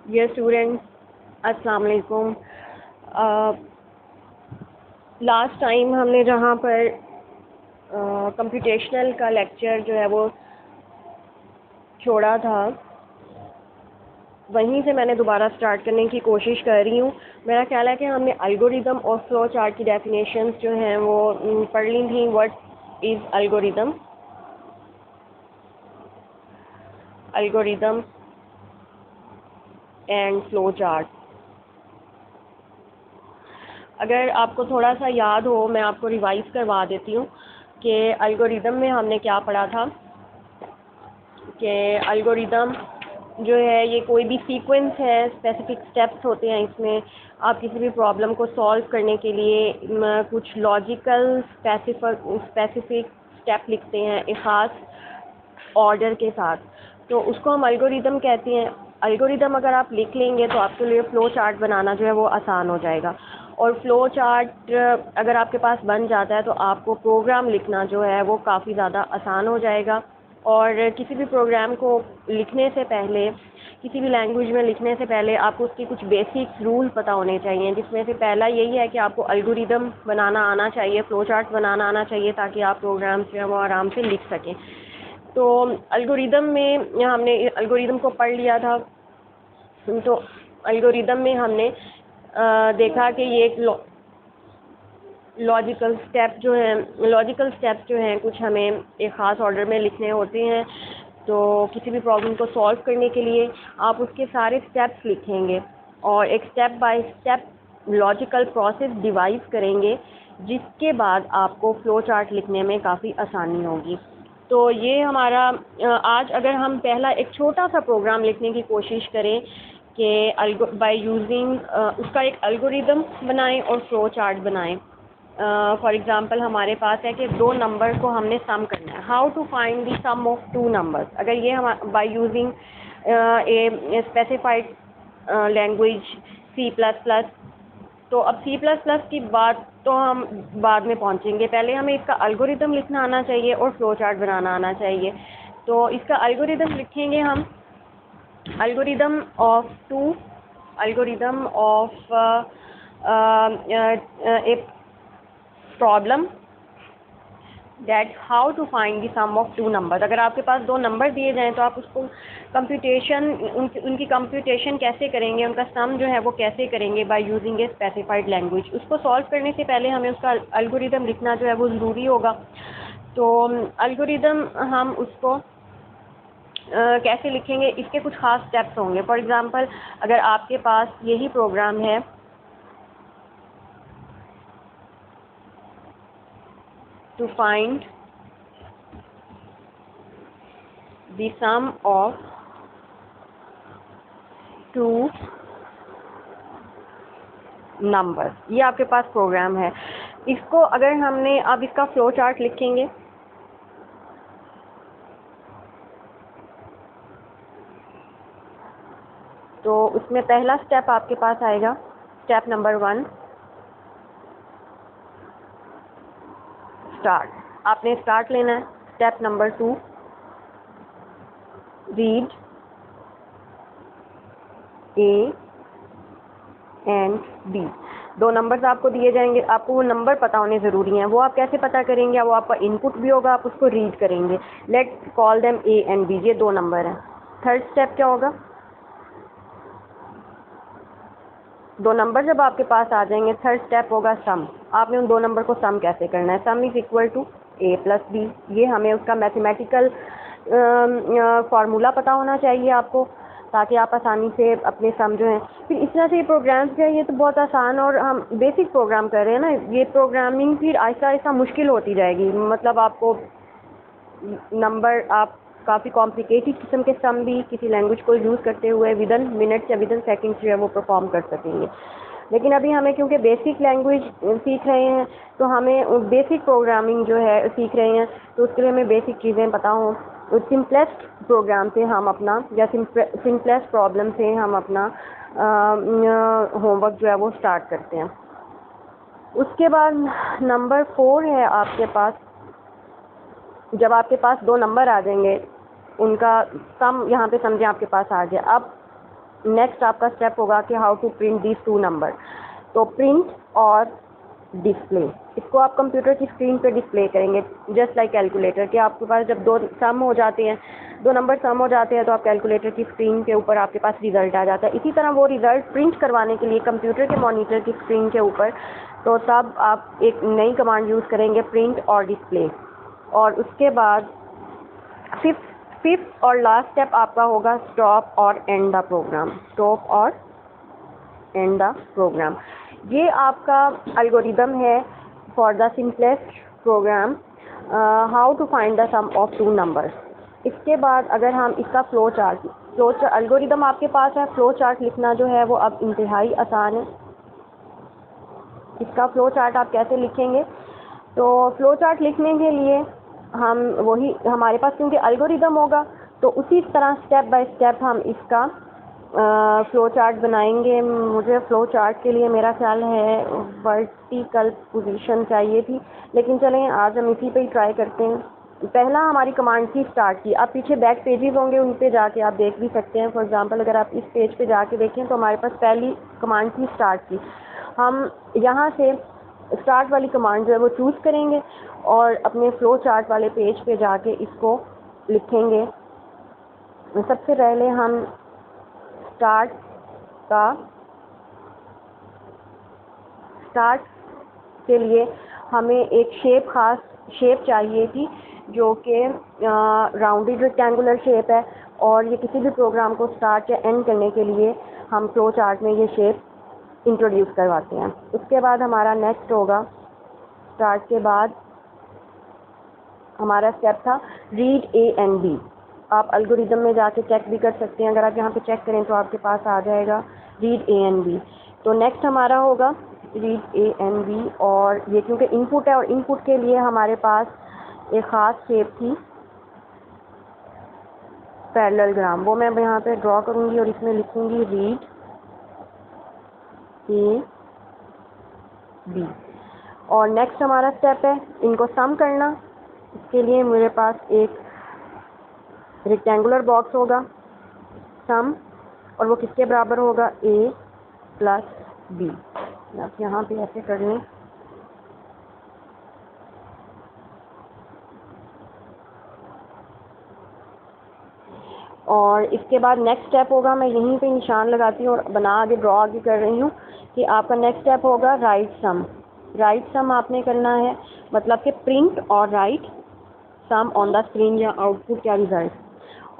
Dear students, अस्सलाम वालेकुम। Last time हमने जहाँ पर कंप्यूटेशनल का लेक्चर जो है वो छोड़ा था, वहीं से मैंने दोबारा स्टार्ट करने की कोशिश कर रही हूँ। मेरा ख्याल है कि हमने एल्गोरिदम और फ्लो चार्ट की डेफिनेशंस जो हैं वो पढ़ ली थी। What is algorithm, algorithm and flow chart. अगर आपको थोड़ा सा याद हो, मैं आपको रिवाइज करवा देती हूँ कि एल्गोरिदम में हमने क्या पढ़ा था। कि एल्गोरिदम जो है ये कोई भी सीक्वेंस है, स्पेसिफिक स्टेप्स होते हैं इसमें। आप किसी भी प्रॉब्लम को सॉल्व करने के लिए कुछ लॉजिकल स्पेसिफिक स्टेप लिखते हैं एक ख़ास ऑर्डर के साथ, तो उसको हम एल्गोरिदम कहते हैं। एल्गोरिदम अगर आप लिख लेंगे तो आपके लिए फ़्लो चार्ट बनाना जो है वो आसान हो जाएगा। और फ़्लो चार्ट अगर आपके पास बन जाता है तो आपको प्रोग्राम लिखना जो है वो काफ़ी ज़्यादा आसान हो जाएगा। और किसी भी प्रोग्राम को लिखने से पहले, किसी भी लैंग्वेज में लिखने से पहले आपको उसकी कुछ बेसिक रूल पता होने चाहिए, जिसमें से पहला यही है कि आपको एल्गोरिदम बनाना आना चाहिए, फ़्लो चार्ट बनाना आना चाहिए, ताकि आप प्रोग्राम जो है वो आराम से लिख सकें। तो एल्गोरिदम में हमने एल्गोरिदम को पढ़ लिया था। तो एल्गोरिदम में हमने देखा कि ये एक लॉजिकल स्टेप्स जो हैं कुछ हमें एक ख़ास ऑर्डर में लिखने होते हैं। तो किसी भी प्रॉब्लम को सॉल्व करने के लिए आप उसके सारे स्टेप्स लिखेंगे और एक step by step logical process device करेंगे, जिसके बाद आपको फ़्लो चार्ट लिखने में काफ़ी आसानी होगी। तो ये हमारा आज अगर हम पहला एक छोटा सा प्रोग्राम लिखने की कोशिश करें कि बाय यूजिंग उसका एक एल्गोरिदम बनाएं और फ़्लो चार्ट बनाएं। फॉर एग्ज़ाम्पल हमारे पास है कि दो नंबर को हमने सम करना है। How to find the sum of two numbers. अगर ये हम by using a specified language C++, तो अब C++ की बात तो हम बाद में पहुंचेंगे, पहले हमें इसका एल्गोरिदम लिखना आना चाहिए और फ्लो चार्ट बनाना आना चाहिए। तो इसका एल्गोरिदम लिखेंगे हम, algorithm of a problem that how to find the sum of two number. अगर आपके पास दो नंबर दिए जाएं तो आप उसको उनकी कंप्यूटेशन कैसे करेंगे, उनका सम जो है वो कैसे करेंगे bye using a specified language. उसको सॉल्व करने से पहले हमें उसका एल्गोरिदम लिखना जो है वो ज़रूरी होगा। तो एल्गोरिदम हम उसको कैसे लिखेंगे, इसके कुछ ख़ास स्टेप्स होंगे। फॉर एग्ज़ाम्पल अगर आपके पास यही प्रोग्राम है to find the sum of two numbers, ये आपके पास प्रोग्राम है। इसको अगर हमने अब इसका फ्लो चार्ट लिखेंगे तो उसमें पहला स्टेप आपके पास आएगा, स्टेप नंबर 1 स्टार्ट। आपने स्टार्ट लेना है। Step number 2 read A and B। दो नंबर्स आपको दिए जाएंगे, आपको वो नंबर पता होने ज़रूरी हैं। वो आप कैसे पता करेंगे, वो आपका इनपुट भी होगा, आप उसको रीड करेंगे। Let's call them A and B, ये दो नंबर हैं। थर्ड स्टेप क्या होगा, दो नंबर जब आपके पास आ जाएंगे, थर्ड स्टेप होगा सम। आपने उन दो नंबर को सम कैसे करना है। Sum is equal to A + B। ये हमें उसका मैथमेटिकल फार्मूला पता होना चाहिए आपको, ताकि आप आसानी से अपने सम जो हैं। फिर इस तरह से ये प्रोग्राम्स जो है ये तो बहुत आसान, और हम बेसिक प्रोग्राम कर रहे हैं ना। ये प्रोग्रामिंग फिर आहिस्ता आहिस्ता मुश्किल होती जाएगी। मतलब आपको नंबर, आप काफ़ी कॉम्प्लिकेटेड किस्म के सम भी किसी लैंग्वेज को यूज़ करते हुए विदिन मिनट्स या विदिन सेकंड्स जो है वो परफॉर्म कर सकेंगे। लेकिन अभी हमें क्योंकि बेसिक लैंग्वेज सीख रहे हैं, तो हमें बेसिक प्रोग्रामिंग जो है सीख रहे हैं, तो उसके लिए हमें बेसिक चीज़ें पता हों। सिंपलेस्ट प्रोग्राम से हम अपना, या सिंपलेस्ट प्रॉब्लम से हम अपना होमवर्क जो है वो स्टार्ट करते हैं। उसके बाद नंबर 4 है आपके पास। जब आपके पास दो नंबर आ जाएंगे, उनका सम यहाँ पे समझें आपके पास आ गया। अब नेक्स्ट आपका स्टेप होगा कि how to print these two number. तो प्रिंट और डिस्प्ले, इसको आप कंप्यूटर की स्क्रीन पे डिस्प्ले करेंगे जस्ट लाइक कैलकुलेटर, कि आपके पास जब दो सम हो जाते हैं, दो नंबर सम हो जाते हैं, तो आप कैलकुलेटर की स्क्रीन के ऊपर आपके पास रिज़ल्ट आ जाता है। इसी तरह वो रिज़ल्ट प्रिंट करवाने के लिए कंप्यूटर के मॉनिटर की स्क्रीन के ऊपर, तो तब आप एक नई कमांड यूज़ करेंगे, प्रिंट और डिस्प्ले। और उसके बाद फिफ्थ और लास्ट स्टेप आपका होगा स्टॉप और एंड द प्रोग्राम। स्टॉप और एंड द प्रोग्राम, ये आपका एल्गोरिदम है for the simplest program how to find the sum of two numbers. इसके बाद अगर हम इसका फ्लो चार्ट एल्गोरिदम आपके पास है, फ्लो चार्ट लिखना जो है वो अब इंतहाई आसान है। इसका फ्लो चार्ट आप कैसे लिखेंगे? तो फ्लो चार्ट लिखने के लिए हम वही हमारे पास क्योंकि एल्गोरिदम होगा, तो उसी तरह स्टेप बाय स्टेप हम इसका फ्लो चार्ट बनाएंगे। मुझे फ्लो चार्ट के लिए मेरा ख्याल है वर्टिकल पोजीशन चाहिए थी, लेकिन चलें आज हम इसी पे ही ट्राई करते हैं। पहला हमारी कमांड थी स्टार्ट की। आप पीछे बैक पेजेस होंगे, उन पे जाके आप देख भी सकते हैं। फॉर एग्जांपल अगर आप इस पेज पे जाके देखें तो हमारे पास पहली कमांड थी स्टार्ट की। हम यहाँ से स्टार्ट वाली कमांड जो है वो चूज़ करेंगे और अपने फ्लो चार्ट वाले पेज पे जाके इसको लिखेंगे। सबसे पहले हम स्टार्ट के लिए हमें एक खास शेप चाहिए थी जो कि राउंडेड रेक्टेंगुलर शेप है, और ये किसी भी प्रोग्राम को स्टार्ट या एंड करने के लिए हम फ्लो चार्ट में ये शेप इंट्रोड्यूस करवाते हैं। उसके बाद हमारा नेक्स्ट होगा, स्टार्ट के बाद हमारा स्टेप था रीड ए एंड बी। आप एल्गोरिदम में जाके चेक भी कर सकते हैं, अगर आप यहाँ पे चेक करें तो आपके पास आ जाएगा रीड ए एंड बी। तो नेक्स्ट हमारा होगा रीड ए एंड बी, और ये क्योंकि इनपुट है और इनपुट के लिए हमारे पास एक ख़ास शेप थी पैरेललोग्राम, वो मैं यहाँ पे ड्रॉ करूँगी और इसमें लिखूँगी रीड ए बी। और नेक्स्ट हमारा स्टेप है इनको सम करना। इसके लिए मेरे पास एक रेक्टेंगुलर बॉक्स होगा सम, और वो किसके बराबर होगा? ए प्लस बी। आप यहाँ पे ऐसे कर लें। और इसके बाद नेक्स्ट स्टेप होगा, मैं यहीं पे निशान लगाती हूँ और ड्रॉ आगे कर रही हूँ कि आपका नेक्स्ट स्टेप होगा राइट सम। राइट सम आपने करना है, मतलब कि प्रिंट और write sum on the screen या आउटपुट या रिजल्ट।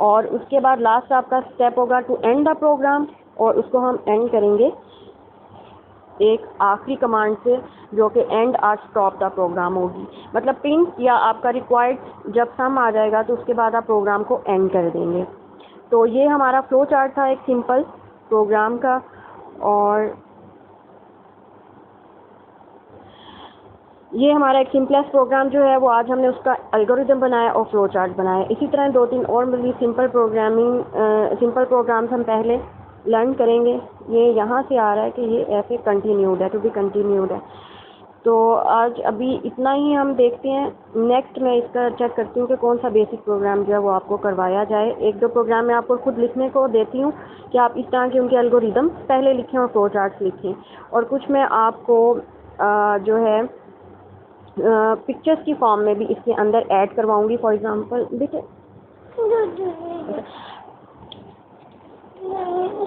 और उसके बाद लास्ट आपका स्टेप होगा टू एंड द प्रोग्राम, और उसको हम एंड करेंगे एक आखिरी कमांड से जो कि एंड और स्टॉप द प्रोग्राम होगी। मतलब प्रिंट या आपका रिक्वायर्ड जब सम आ जाएगा तो उसके बाद आप प्रोग्राम को एंड कर देंगे। तो ये हमारा फ्लो चार्ट था एक सिंपल प्रोग्राम का, और ये हमारा एक सिंपलेस्ट प्रोग्राम जो है वो आज हमने उसका एल्गोरिदम बनाया और फ्लो चार्ट बनाया। इसी तरह दो तीन और मज़ीद सिंपल प्रोग्राम्स हम पहले लर्न करेंगे। ये यहाँ से आ रहा है कि ये ऐसे कंटिन्यूड है, टू बी कंटिन्यूड है। तो आज अभी इतना ही हम देखते हैं। नेक्स्ट मैं इसका चेक करती हूँ कि कौन सा बेसिक प्रोग्राम जो है वो आपको करवाया जाए। एक दो प्रोग्राम मैं आपको खुद लिखने को देती हूँ कि आप इस तरह के उनके एल्गोरिदम पहले लिखें और फ्लो चार्ट्स लिखें, और कुछ मैं आपको जो है पिक्चर्स की फॉर्म में भी इसके अंदर ऐड करवाऊंगी। फॉर एग्जांपल देखिए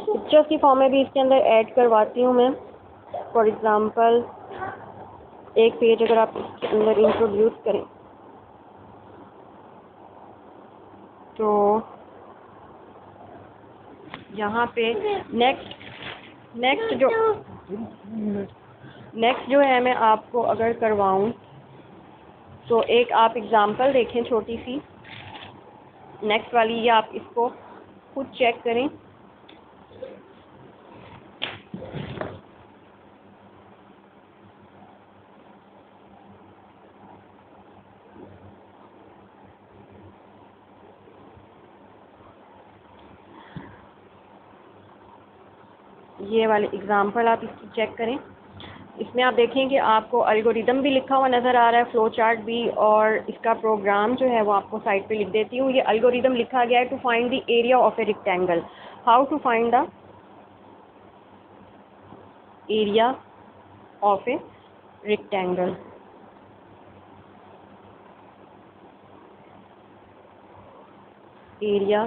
पिक्चर्स की फॉर्म में भी इसके अंदर ऐड करवाती हूँ मैं। फॉर एग्जांपल एक पेज अगर आप इसके अंदर इंट्रोड्यूस करें तो यहाँ पे नेक्स्ट जो है मैं आपको अगर करवाऊँ तो एक आप एग्जांपल देखें छोटी सी नेक्स्ट वाली, ये आप इसको खुद चेक करें। ये वाले एग्जांपल आप इसकी चेक करें। इसमें आप देखें कि आपको एल्गोरिदम भी लिखा हुआ नज़र आ रहा है, फ्लो चार्ट भी, और इसका प्रोग्राम जो है वो आपको साइड पे लिख देती हूँ। ये एल्गोरिदम लिखा गया है to find the area of a rectangle, how to find the area of a rectangle. Area